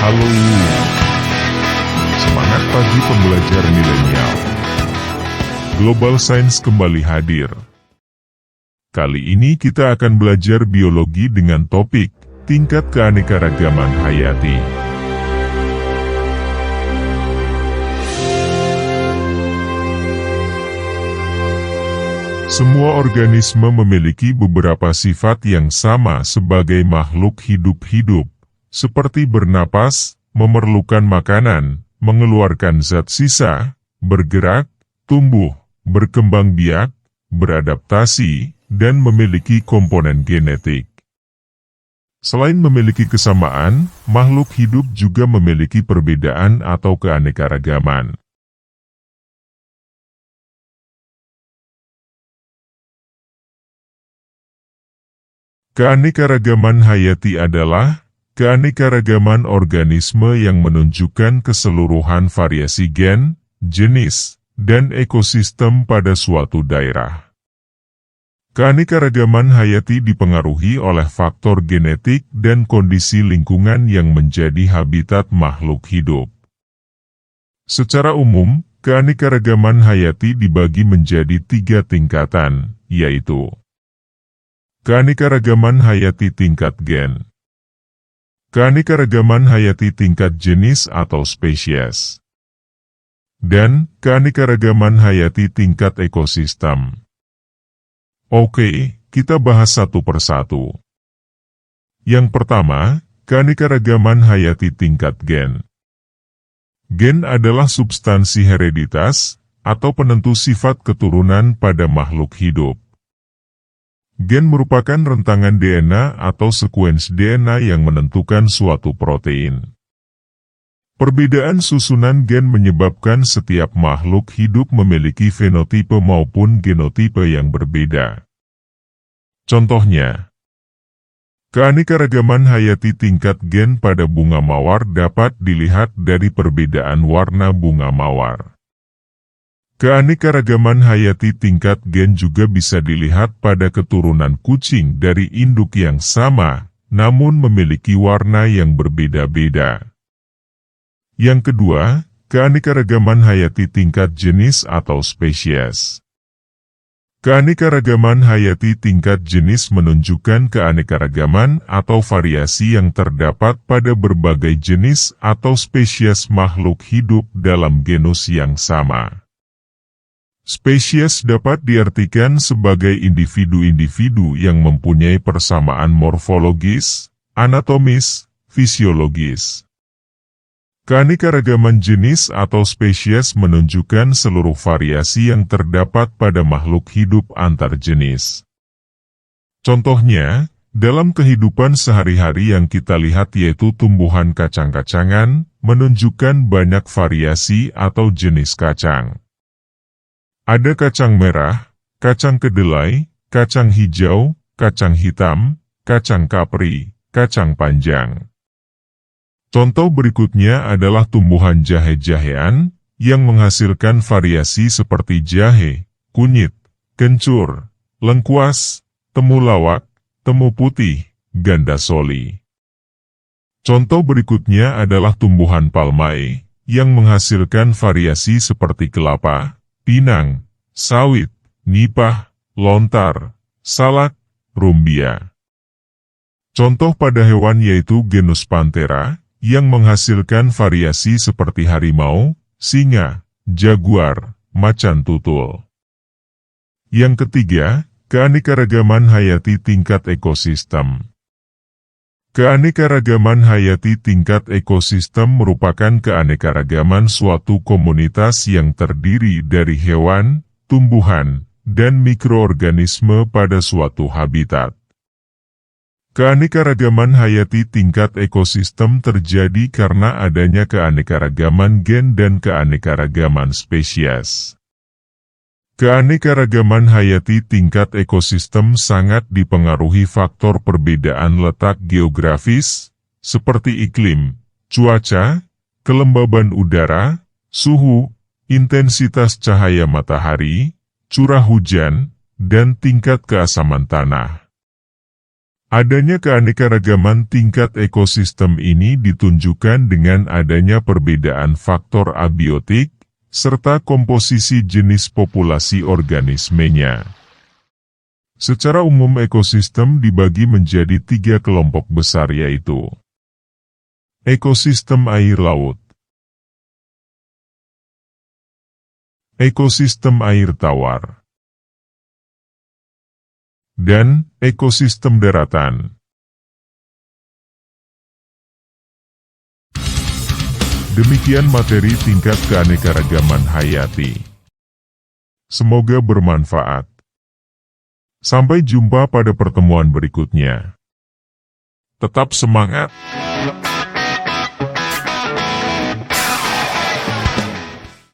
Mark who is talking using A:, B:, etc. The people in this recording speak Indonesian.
A: Halo, semangat pagi pembelajar milenial. Global Science kembali hadir. Kali ini kita akan belajar biologi dengan topik tingkat keanekaragaman hayati. Semua organisme memiliki beberapa sifat yang sama sebagai makhluk hidup-hidup, seperti bernapas, memerlukan makanan, mengeluarkan zat sisa, bergerak, tumbuh, berkembang biak, beradaptasi, dan memiliki komponen genetik. Selain memiliki kesamaan, makhluk hidup juga memiliki perbedaan atau keanekaragaman. Keanekaragaman hayati adalah keanekaragaman organisme yang menunjukkan keseluruhan variasi gen, jenis, dan ekosistem pada suatu daerah. Keanekaragaman hayati dipengaruhi oleh faktor genetik dan kondisi lingkungan yang menjadi habitat makhluk hidup. Secara umum, keanekaragaman hayati dibagi menjadi 3 tingkatan, yaitu keanekaragaman hayati tingkat gen, keanekaragaman hayati tingkat jenis atau spesies, dan keanekaragaman hayati tingkat ekosistem. Oke, kita bahas satu persatu. Yang pertama, keanekaragaman hayati tingkat gen. Gen adalah substansi hereditas atau penentu sifat keturunan pada makhluk hidup. Gen merupakan rentangan DNA atau sekuens DNA yang menentukan suatu protein. Perbedaan susunan gen menyebabkan setiap makhluk hidup memiliki fenotipe maupun genotipe yang berbeda. Contohnya, keanekaragaman hayati tingkat gen pada bunga mawar dapat dilihat dari perbedaan warna bunga mawar. Keanekaragaman hayati tingkat gen juga bisa dilihat pada keturunan kucing dari induk yang sama, namun memiliki warna yang berbeda-beda. Yang kedua, keanekaragaman hayati tingkat jenis atau spesies. Keanekaragaman hayati tingkat jenis menunjukkan keanekaragaman atau variasi yang terdapat pada berbagai jenis atau spesies makhluk hidup dalam genus yang sama. Spesies dapat diartikan sebagai individu-individu yang mempunyai persamaan morfologis, anatomis, fisiologis. Keanekaragaman jenis atau spesies menunjukkan seluruh variasi yang terdapat pada makhluk hidup antar jenis. Contohnya, dalam kehidupan sehari-hari yang kita lihat yaitu tumbuhan kacang-kacangan, menunjukkan banyak variasi atau jenis kacang. Ada kacang merah, kacang kedelai, kacang hijau, kacang hitam, kacang kapri, kacang panjang. Contoh berikutnya adalah tumbuhan jahe-jahean, yang menghasilkan variasi seperti jahe, kunyit, kencur, lengkuas, temulawak, temu putih, ganda soli. Contoh berikutnya adalah tumbuhan palmae, yang menghasilkan variasi seperti kelapa, pinang, sawit, nipah, lontar, salak, rumbia. Contoh pada hewan yaitu genus Panthera, yang menghasilkan variasi seperti harimau, singa, jaguar, macan tutul. Yang ketiga, keanekaragaman hayati tingkat ekosistem. Keanekaragaman hayati tingkat ekosistem merupakan keanekaragaman suatu komunitas yang terdiri dari hewan, tumbuhan, dan mikroorganisme pada suatu habitat. Keanekaragaman hayati tingkat ekosistem terjadi karena adanya keanekaragaman gen dan keanekaragaman spesies. Keanekaragaman hayati tingkat ekosistem sangat dipengaruhi faktor perbedaan letak geografis, seperti iklim, cuaca, kelembaban udara, suhu, intensitas cahaya matahari, curah hujan, dan tingkat keasaman tanah. Adanya keanekaragaman tingkat ekosistem ini ditunjukkan dengan adanya perbedaan faktor abiotik, serta komposisi jenis populasi organismenya. Secara umum ekosistem dibagi menjadi 3 kelompok besar yaitu ekosistem air laut, ekosistem air tawar, dan ekosistem daratan. Demikian materi tingkat keanekaragaman hayati. Semoga bermanfaat. Sampai jumpa pada pertemuan berikutnya. Tetap semangat!